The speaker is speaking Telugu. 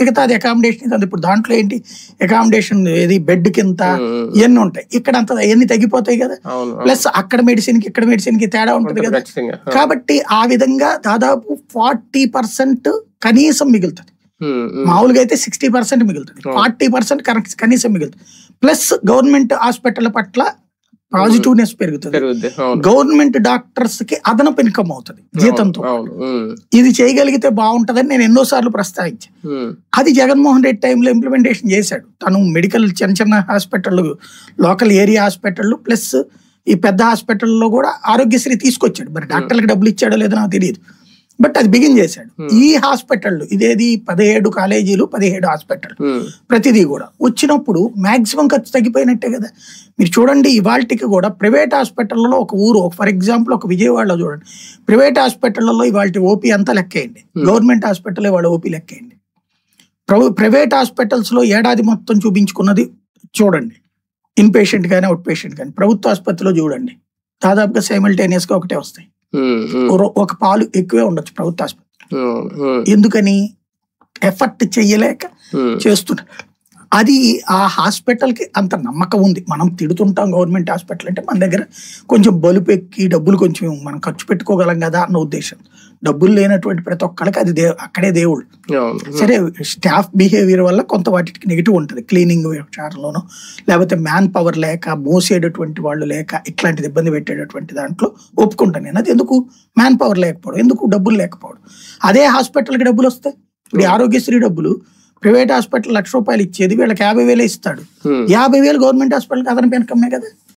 మిగతాది అకామిడేషన్ అది. ఇప్పుడు దాంట్లో ఏంటి అకామిడేషన్ ఏది బెడ్ కింద ఇవన్నీ ఉంటాయి. ఇక్కడ అంత ఎన్ని తగ్గిపోతాయి కదా. ప్లస్ అక్కడ మెడిసిన్ కి ఇక్కడ మెడిసిన్ కి తేడా ఉంటుంది కదా. కాబట్టి ఆ విధంగా దాదాపు 40% కనీసం మిగులుతుంది. మామూలుగా అయితే 60% మిగులుతుంది, 40% కనీసం మిగులుతుంది. ప్లస్ గవర్నమెంట్ హాస్పిటల్ పట్ల పాజిటివ్నెస్ పెరుగుతుంది. గవర్నమెంట్ డాక్టర్స్ కి అదనపు ఇన్కమ్ అవుతుంది జీతంతో. ఇది చేయగలిగితే బాగుంటదని నేను ఎన్నోసార్లు ప్రస్తావించాను. అది జగన్మోహన్ రెడ్డి టైంలో ఇంప్లిమెంటేషన్ చేశాడు. తను మెడికల్ చిన్న చిన్న hospital, local area hospital plus ఈ పెద్ద హాస్పిటల్లో కూడా ఆరోగ్యశ్రీ తీసుకొచ్చాడు. మరి డాక్టర్లకు డబ్బులు ఇచ్చాడో లేదో నాకు తెలియదు, బట్ అది బిగిన్ చేశాడు. ఈ హాస్పిటల్ ఇదేది 17 కాలేజీలు 17 హాస్పిటల్ ప్రతిదీ కూడా వచ్చినప్పుడు మాక్సిమం ఖర్చు తగ్గిపోయినట్టే కదా. మీరు చూడండి ఇవాళకి కూడా ప్రైవేట్ హాస్పిటల్లో ఒక ఊరు, ఫర్ ఎగ్జాంపుల్ ఒక విజయవాడలో చూడండి, ప్రైవేట్ హాస్పిటల్లో ఇవాళ ఓపీ అంతా లెక్కేయండి, గవర్నమెంట్ హాస్పిటల్ ఇవాళ ఓపీ లెక్కేయండి. ప్రైవేట్ హాస్పిటల్స్ లో ఏడాది మొత్తం చూపించుకున్నది చూడండి, ఇన్ పేషెంట్ కానీ అవుట్ పేషెంట్ కానీ. ప్రభుత్వ ఆసుపత్రిలో చూడండి దాదాపుగా సైమల్టేనియస్ గా ఒకటే వస్తాయి. ఒక పాలు ఎక్కువే ఉండొచ్చు ప్రభుత్వ ఆసుపత్రి. ఎందుకని? ఎఫర్ట్ చెయ్యలేక చేస్తున్నారు. అది ఆ హాస్పిటల్ కి అంత నమ్మకం ఉంది. మనం తిడుతుంటాం గవర్నమెంట్ హాస్పిటల్ అంటే మన దగ్గర కొంచెం బలుపు ఎక్కి డబ్బులు కొంచెం మనం ఖర్చు పెట్టుకోగలం కదా అన్న ఉద్దేశం. డబ్బులు లేనటువంటి ప్రతి ఒక్కరికి అది అక్కడే దేవుడు. సరే స్టాఫ్ బిహేవియర్ వల్ల కొంత వాటికి నెగిటివ్ ఉంటుంది, క్లీనింగ్ విషయాల్లోనూ లేకపోతే మ్యాన్ పవర్ లేక మోసేటటువంటి వాళ్ళు లేక ఇట్లాంటిది ఇబ్బంది పెట్టేటటువంటి దాంట్లో ఒప్పుకుంటాను నేను. అది ఎందుకు మ్యాన్ పవర్ లేకపోవడం, ఎందుకు డబ్బులు లేకపోవడం. అదే హాస్పిటల్కి డబ్బులు వస్తాయి. ఇప్పుడు ఆరోగ్యశ్రీ డబ్బులు ప్రైవేట్ హాస్పిటల్ ₹1,00,000 ఇచ్చేది వీళ్ళకి 50,000 ఇస్తాడు. 50,000 గవర్నమెంట్ హాస్పిటల్కి అదనపు ఇన్కమే కదా.